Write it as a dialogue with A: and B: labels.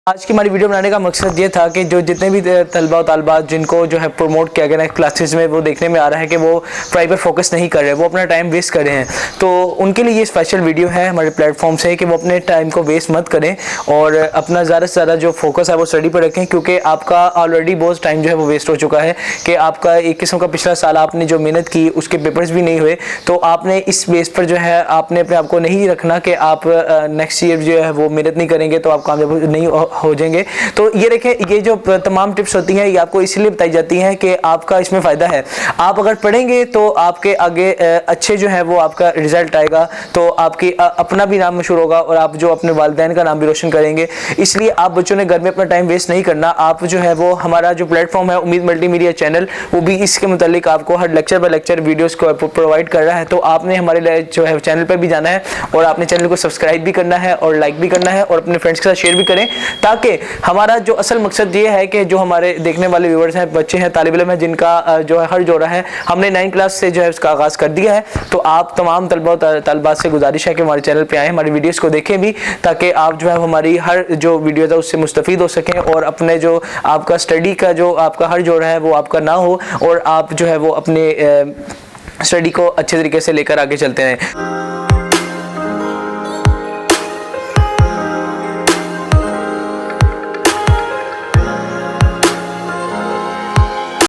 A: आज की हमारी वीडियो बनाने का मकसद ये था कि जो जितने भी तलबा और तालिबात जिनको जो है प्रमोट किया गया है क्लासेस में, वो देखने में आ रहा है कि वो पढ़ाई पर फोकस नहीं कर रहे, वो अपना टाइम वेस्ट कर रहे हैं। तो उनके लिए ये स्पेशल वीडियो है हमारे प्लेटफॉर्म से कि वो अपने टाइम को वेस्ट मत करें और अपना ज़्यादा से ज़्यादा जो फोकस है वो स्टडी पर रखें, क्योंकि आपका ऑलरेडी बहुत टाइम जो है वो वेस्ट हो चुका है कि आपका एक किस्म का पिछला साल आपने जो मेहनत की उसके पेपर्स भी नहीं हुए। तो आपने इस बेस पर जो है आपने अपने आप को नहीं रखना कि आप नेक्स्ट ईयर जो है वो मेहनत नहीं करेंगे तो आप कामयाब नहीं हो जाएंगे। तो ये देखें, ये जो तमाम टिप्स होती हैं ये आपको इसलिए बताई जाती हैं कि आपका इसमें फ़ायदा है। आप अगर पढ़ेंगे तो आपके आगे अच्छे जो है वो आपका रिजल्ट आएगा, तो आपकी अपना भी नाम मशहूर होगा और आप जो अपने वालिदैन का नाम भी रोशन करेंगे। इसलिए आप बच्चों ने घर में अपना टाइम वेस्ट नहीं करना। आप जो है वो हमारा जो प्लेटफॉर्म है उम्मीद मल्टीमीडिया चैनल, वो भी इसके मुतालिक आपको हर लेक्चर बाय लेक्चर वीडियोस को प्रोवाइड कर रहा है। तो आपने हमारे जो है चैनल पर भी जाना है और आपने चैनल को सब्सक्राइब भी करना है और लाइक भी करना है और अपने फ्रेंड्स के साथ शेयर भी करें, ताकि हमारा जो असल मकसद ये है कि जो हमारे देखने वाले व्यूअर्स हैं, बच्चे हैं, तालिब इल्म हैं, जिनका जो है हर्ज हो रहा है, हमने 9 क्लास से जो है उसका आगाज़ कर दिया है। तो आप तमाम तलबा और तलबात से गुजारिश है कि हमारे चैनल पे आएँ, हमारी वीडियोस को देखें भी, ताकि आप जो है हमारी हर जो वीडियो है उससे मुस्तफ़ीद हो सकें और अपने जो आपका स्टडी का जो आपका हर्ज हो रहा है वो आपका ना हो और आप जो है वो अपने स्टडी को अच्छे तरीके से लेकर आगे चलते रहें।